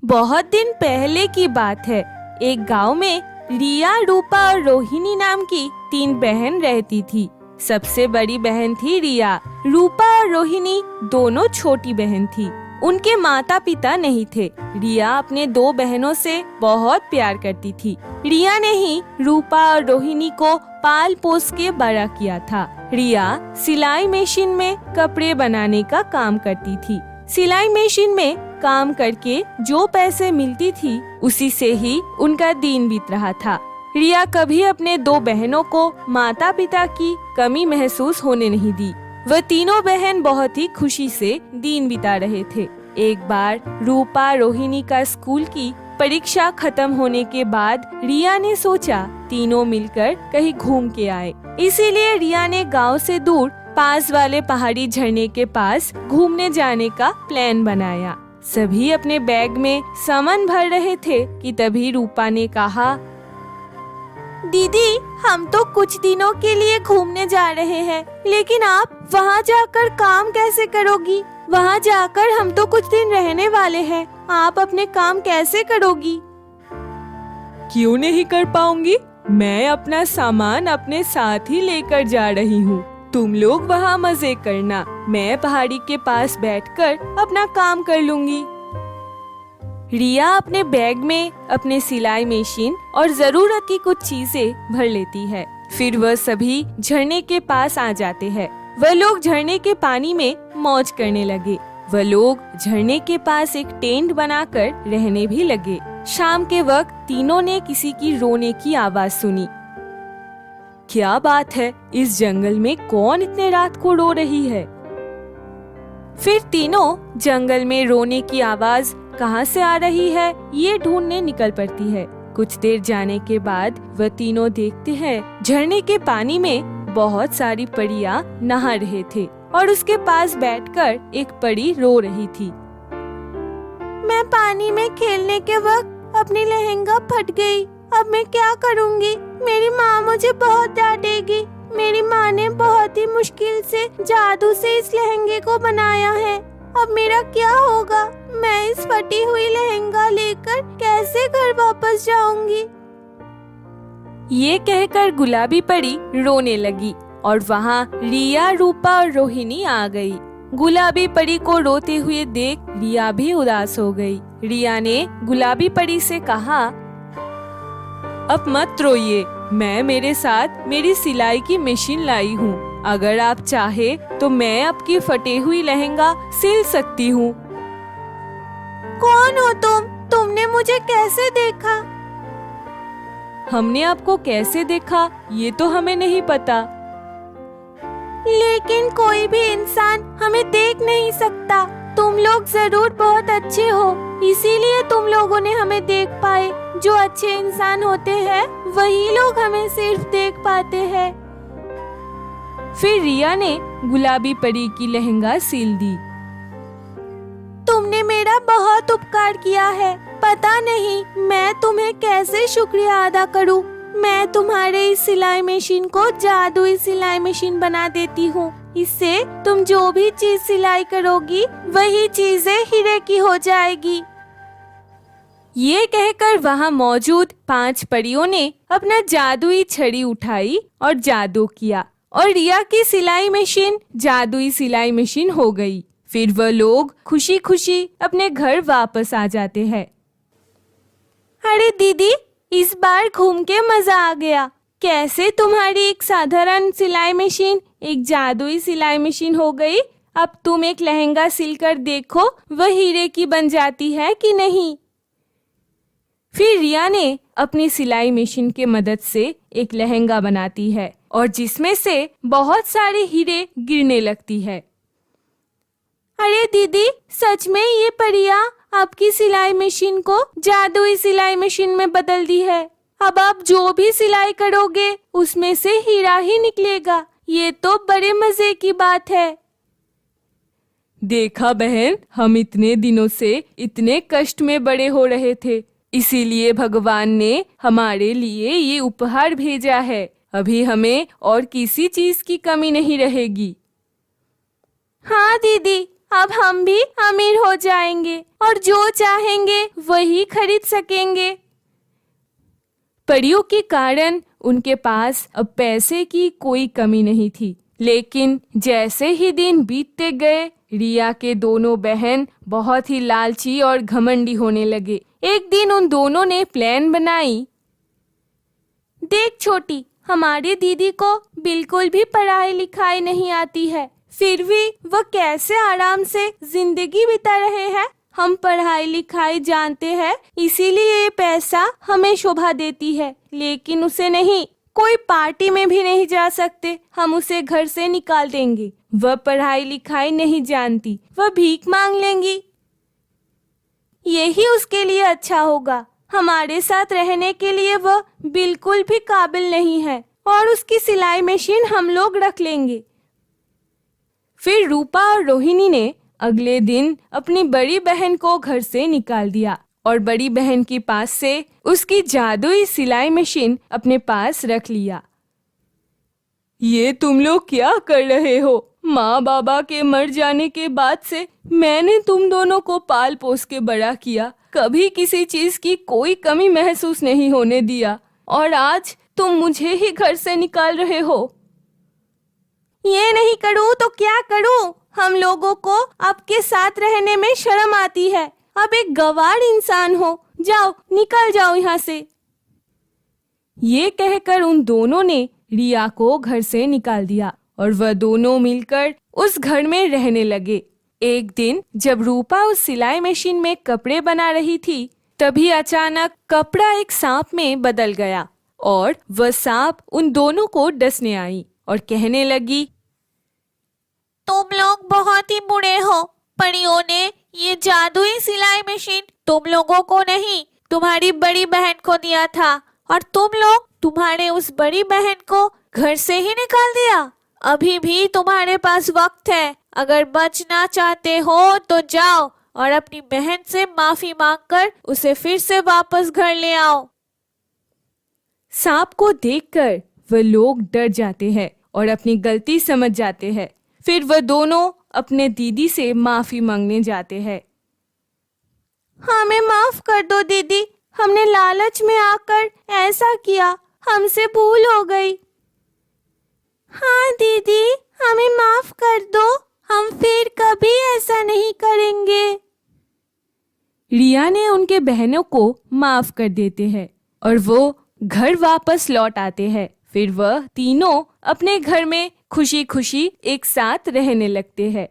बहुत दिन पहले की बात है। एक गांव में रिया, रूपा और रोहिणी नाम की 3 बहन रहती थी। सबसे बड़ी बहन थी रिया। रूपा और रोहिणी दोनों छोटी बहन थी। उनके माता पिता नहीं थे। रिया अपने 2 बहनों से बहुत प्यार करती थी। रिया ने ही रूपा और रोहिणी को पाल पोस के बड़ा किया था। रिया सिलाई मशीन में कपड़े बनाने का काम करती थी। सिलाई मशीन में काम करके जो पैसे मिलती थी उसी से ही उनका दिन बीत रहा था। रिया कभी अपने 2 बहनों को माता पिता की कमी महसूस होने नहीं दी। वह तीनों बहन बहुत ही खुशी से दिन बिता रहे थे। एक बार रूपा रोहिणी का स्कूल की परीक्षा खत्म होने के बाद रिया ने सोचा तीनों मिलकर कहीं घूम के आए। इसीलिए रिया ने गांव से दूर पास वाले पहाड़ी झरने के पास घूमने जाने का प्लान बनाया। सभी अपने बैग में सामान भर रहे थे कि तभी रूपा ने कहा, दीदी, हम तो कुछ दिनों के लिए घूमने जा रहे हैं, लेकिन आप वहाँ जाकर काम कैसे करोगी? वहाँ जाकर हम तो कुछ दिन रहने वाले हैं, आप अपने काम कैसे करोगी? क्यों नहीं कर पाऊंगी? मैं अपना सामान अपने साथ ही लेकर जा रही हूँ। तुम लोग वहाँ मजे करना, मैं पहाड़ी के पास बैठकर अपना काम कर लूंगी। रिया अपने बैग में अपने सिलाई मशीन और जरूरत की कुछ चीजें भर लेती है। फिर वह सभी झरने के पास आ जाते हैं। वह लोग झरने के पानी में मौज करने लगे। वह लोग झरने के पास एक टेंट बनाकर रहने भी लगे। शाम के वक्त तीनों ने किसी की रोने की आवाज सुनी। क्या बात है, इस जंगल में कौन इतने रात को रो रही है? फिर तीनों जंगल में रोने की आवाज कहाँ से आ रही है ये ढूंढने निकल पड़ती है। कुछ देर जाने के बाद वह तीनों देखते हैं झरने के पानी में बहुत सारी परियां नहा रहे थे और उसके पास बैठकर एक परी रो रही थी। मैं पानी में खेलने के वक्त अपनी लहंगा फट गई। अब मैं क्या करूँगी? मेरी माँ मुझे बहुत डांटेगी। मेरी माँ ने बहुत ही मुश्किल से जादू से इस लहंगे को बनाया है। अब मेरा क्या होगा? मैं इस फटी हुई लहंगा लेकर कैसे घर वापस जाऊंगी? ये कहकर गुलाबी परी रोने लगी और वहाँ रिया, रूपा और रोहिणी आ गई। गुलाबी परी को रोते हुए देख रिया भी उदास हो गई। रिया ने गुलाबी परी से कहा, अब मत रोइए, मैं मेरे साथ मेरी सिलाई की मशीन लाई हूँ। अगर आप चाहे तो मैं आपकी फटे हुई लहंगा सिल सकती हूँ। कौन हो तुम? तुमने मुझे कैसे देखा? हमने आपको कैसे देखा ये तो हमें नहीं पता। लेकिन कोई भी इंसान हमें देख नहीं सकता। तुम लोग जरूर बहुत अच्छे हो, इसीलिए तुम लोगों ने हमें देख पाए। जो अच्छे इंसान होते हैं वही लोग हमें सिर्फ देख पाते हैं। फिर रिया ने गुलाबी परी की लहंगा सिल दी। तुमने मेरा बहुत उपकार किया है। पता नहीं मैं तुम्हें कैसे शुक्रिया अदा करूं। मैं तुम्हारे इस सिलाई मशीन को जादुई सिलाई मशीन बना देती हूँ। इससे तुम जो भी चीज सिलाई करोगी वही चीजें हीरे की हो जाएगी। ये कहकर वहाँ मौजूद 5 परियों ने अपना जादुई छड़ी उठाई और जादू किया और रिया की सिलाई मशीन जादुई सिलाई मशीन हो गई। फिर वह लोग खुशी खुशी अपने घर वापस आ जाते हैं। अरे दीदी, इस बार घूम के मजा आ गया। कैसे तुम्हारी एक साधारण सिलाई मशीन एक जादुई सिलाई मशीन हो गई। अब तुम एक लहंगा सिलकर देखो वह हीरे की बन जाती है कि नहीं। फिर रिया ने अपनी सिलाई मशीन के मदद से एक लहंगा बनाती है और जिसमें से बहुत सारे हीरे गिरने लगती है। अरे दीदी, सच में ये परियां आपकी सिलाई मशीन को जादुई सिलाई मशीन में बदल दी है। अब आप जो भी सिलाई करोगे उसमें से हीरा ही निकलेगा। ये तो बड़े मजे की बात है। देखा बहन, हम इतने दिनों से इतने कष्ट में बड़े हो रहे थे, इसीलिए भगवान ने हमारे लिए ये उपहार भेजा है। अभी हमें और किसी चीज की कमी नहीं रहेगी। हाँ दीदी, अब हम भी अमीर हो जाएंगे और जो चाहेंगे वही खरीद सकेंगे। परियों के कारण उनके पास अब पैसे की कोई कमी नहीं थी। लेकिन जैसे ही दिन बीतते गए, रिया के दोनों बहन बहुत ही लालची और घमंडी होने लगे। एक दिन उन दोनों ने प्लान बनाई। देख छोटी, हमारी दीदी को बिल्कुल भी पढ़ाई लिखाई नहीं आती है, फिर भी वह कैसे आराम से जिंदगी बिता रहे हैं। हम पढ़ाई लिखाई जानते हैं, इसीलिए ये पैसा हमें शोभा देती है, लेकिन उसे नहीं। कोई पार्टी में भी नहीं जा सकते, हम उसे घर से निकाल देंगे। वह पढ़ाई लिखाई नहीं जानती, वह भीख मांग लेंगी। यही उसके लिए अच्छा होगा। हमारे साथ रहने के लिए वह बिल्कुल भी काबिल नहीं है और उसकी सिलाई मशीन हम लोग रख लेंगे। फिर रूपा और रोहिणी ने अगले दिन अपनी बड़ी बहन को घर से निकाल दिया और बड़ी बहन के पास से उसकी जादुई सिलाई मशीन अपने पास रख लिया। ये तुम लोग क्या कर रहे हो? माँ बाबा के मर जाने के बाद से मैंने तुम दोनों को पाल पोस के बड़ा किया, कभी किसी चीज की कोई कमी महसूस नहीं होने दिया, और आज तुम मुझे ही घर से निकाल रहे हो। ये नहीं करूँ तो क्या करूँ? हम लोगों को आपके साथ रहने में शर्म आती है। अब एक गवार इंसान हो, जाओ निकल जाओ यहाँ से। ये कहकर उन दोनों ने रिया को घर से निकाल दिया और वह दोनों मिलकर उस घर में रहने लगे। एक दिन जब रूपा उस सिलाई मशीन में कपड़े बना रही थी, तभी अचानक कपड़ा एक सांप में बदल गया और वह सांप उन दोनों को डसने आई और कहने लगी, तुम लोग बहुत ही बुरे हो। परियों ने ये जादुई सिलाई मशीन तुम लोगों को नहीं, तुम्हारी बड़ी बहन को दिया था, और तुम लोग तुम्हारे उस बड़ी बहन को घर से ही निकाल दिया। अभी भी तुम्हारे पास वक्त है, अगर बचना चाहते हो तो जाओ और अपनी बहन से माफी मांगकर उसे फिर से वापस घर ले आओ। सांप को देखकर वह लोग डर जाते हैं और अपनी गलती समझ जाते हैं। फिर वह दोनों अपने दीदी से माफी मांगने जाते हैं। हमें माफ कर दो दीदी, हमने लालच में आकर ऐसा किया, हमसे भूल हो गई। हाँ दीदी, हमें माफ कर दो, हम फिर कभी ऐसा नहीं करेंगे। रिया ने उनके बहनों को माफ कर देते हैं और वो घर वापस लौट आते हैं। फिर वह तीनों अपने घर में खुशी खुशी एक साथ रहने लगते हैं।